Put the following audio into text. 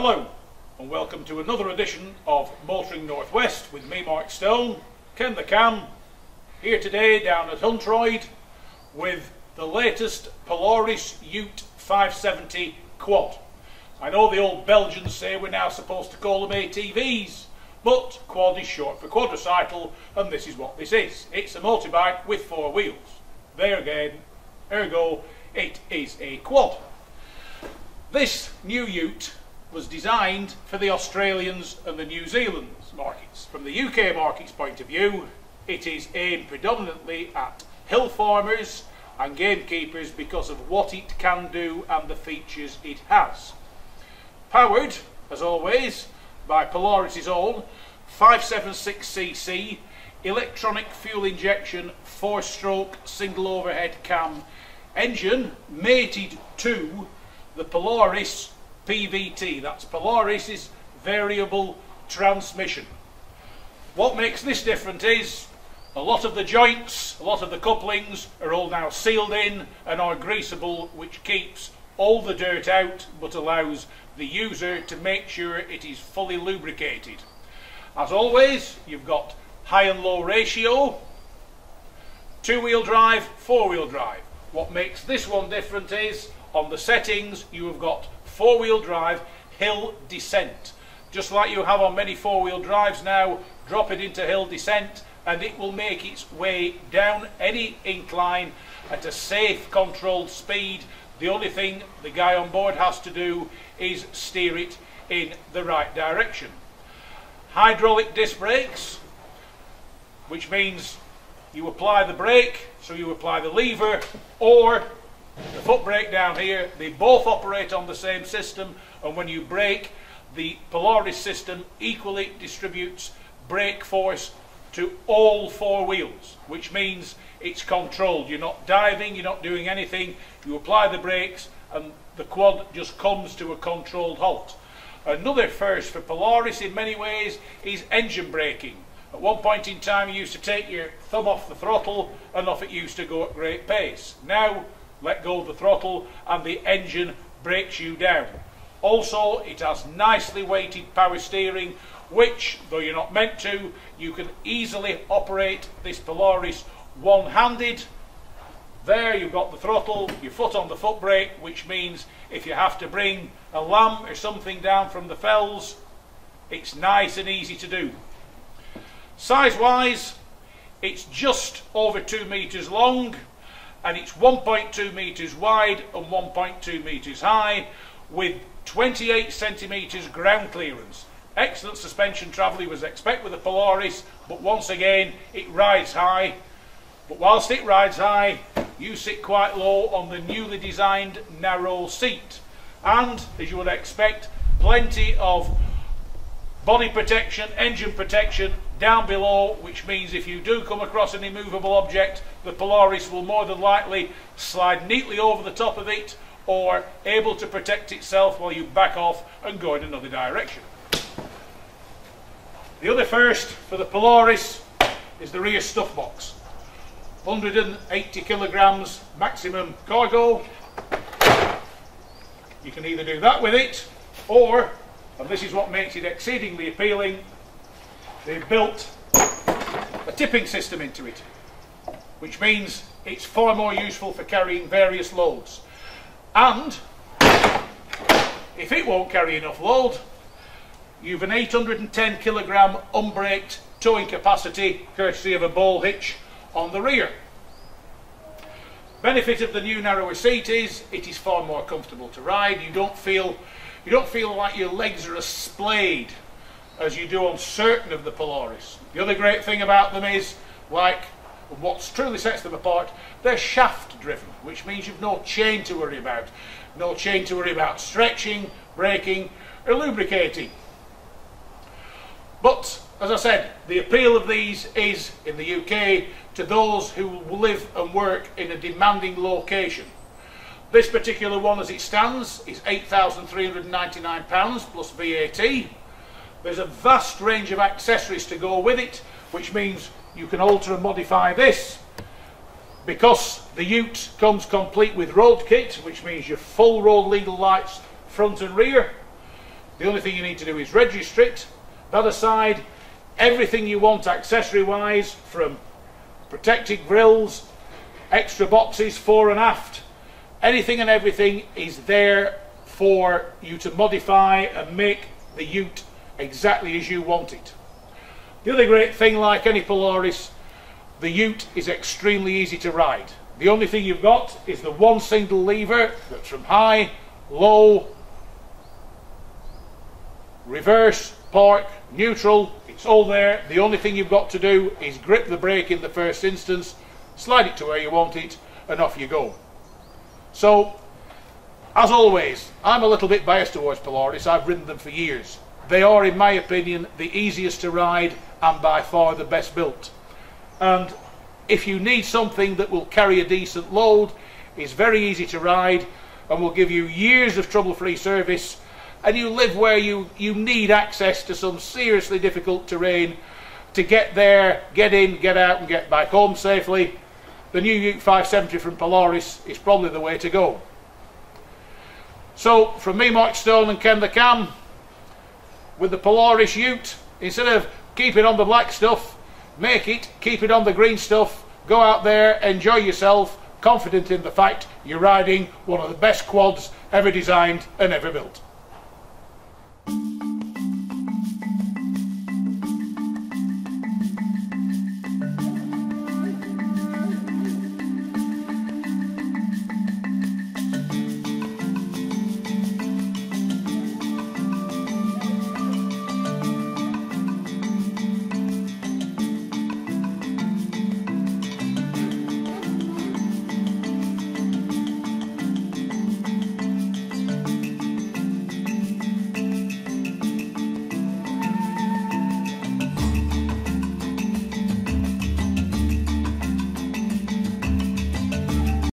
Hello and welcome to another edition of Motoring Northwest with me, Mark Stone, Ken the Cam, here today down at Huntroyd with the latest Polaris UTE 570 quad. I know the old Belgians say we're now supposed to call them ATVs, but quad is short for quadricycle, and this is what this is. It's a motorbike with four wheels. There again, ergo, it is a quad. This new UTE was designed for the Australians and the New Zealand markets. From the UK market's point of view, it is aimed predominantly at hill farmers and gamekeepers because of what it can do and the features it has. Powered, as always, by Polaris's own 576cc electronic fuel injection 4-stroke single overhead cam engine mated to the Polaris PVT. That's Polaris's variable transmission. What makes this different is a lot of the joints, a lot of the couplings are all now sealed in and are greasable, which keeps all the dirt out but allows the user to make sure it is fully lubricated. As always, you've got high and low ratio, two-wheel drive, four-wheel drive. What makes this one different is on the settings you have got four-wheel drive hill descent. Just like you have on many four-wheel drives now, drop it into hill descent and it will make its way down any incline at a safe, controlled speed. The only thing the guy on board has to do is steer it in the right direction. Hydraulic disc brakes, which means you apply the brake, so you apply the lever or the foot brake down here. They both operate on the same system, and when you brake, the Polaris system equally distributes brake force to all four wheels, which means it's controlled. You're not diving, you're not doing anything. You apply the brakes and the quad just comes to a controlled halt. Another first for Polaris in many ways is engine braking. At one point in time you used to take your thumb off the throttle and off it used to go at great pace. Now let go of the throttle and the engine brakes you down. Also, it has nicely weighted power steering, which, though you're not meant to, you can easily operate this Polaris one-handed. There you've got the throttle, your foot on the foot brake, which means if you have to bring a lamb or something down from the fells, it's nice and easy to do. Size-wise, it's just over 2 meters long, and it's 1.2 meters wide and 1.2 meters high, with 28 centimeters ground clearance. Excellent suspension travel you would expect with a Polaris, but once again it rides high. But whilst it rides high, you sit quite low on the newly designed narrow seat, and as you would expect, plenty of body protection, engine protection down below, which means if you do come across an immovable object, the Polaris will more than likely slide neatly over the top of it or able to protect itself while you back off and go in another direction. The other first for the Polaris is the rear stuff box. 180 kilograms maximum cargo. You can either do that with it or, and this is what makes it exceedingly appealing, they've built a tipping system into it, which means it's far more useful for carrying various loads. And if it won't carry enough load, you've an 810 kilogram unbraked towing capacity courtesy of a ball hitch on the rear. Benefit of the new narrower seat is it is far more comfortable to ride. You don't feel like your legs are as splayed as you do on certain of the Polaris. The other great thing about them is, like what truly sets them apart, they're shaft driven, which means you've no chain to worry about. No chain to worry about stretching, braking or lubricating. But as I said, the appeal of these is in the UK to those who live and work in a demanding location. This particular one as it stands is £8,399 plus VAT. There's a vast range of accessories to go with it, which means you can alter and modify this. Because the UTE comes complete with road kit, which means your full road legal lights front and rear, The only thing you need to do is register it. That aside, everything you want accessory wise, from protected grills, extra boxes fore and aft, anything and everything is there for you to modify and make the ute exactly as you want it. The other great thing, like any Polaris, the ute is extremely easy to ride. The only thing you've got is the one single lever that's from high, low, reverse, park, neutral. It's all there. The only thing you've got to do is grip the brake in the first instance, slide it to where you want it, and off you go. So, as always, I'm a little bit biased towards Polaris. I've ridden them for years. They are, in my opinion, the easiest to ride and by far the best built. And if you need something that will carry a decent load, is very easy to ride and will give you years of trouble-free service, and you live where you need access to some seriously difficult terrain to get there, get in, get out and get back home safely, the new Ute 570 from Polaris is probably the way to go. So from me, Mark Stone, and Ken the Cam, with the Polaris Ute, instead of keep it on the black stuff, keep it on the green stuff, go out there, enjoy yourself, confident in the fact you're riding one of the best quads ever designed and ever built.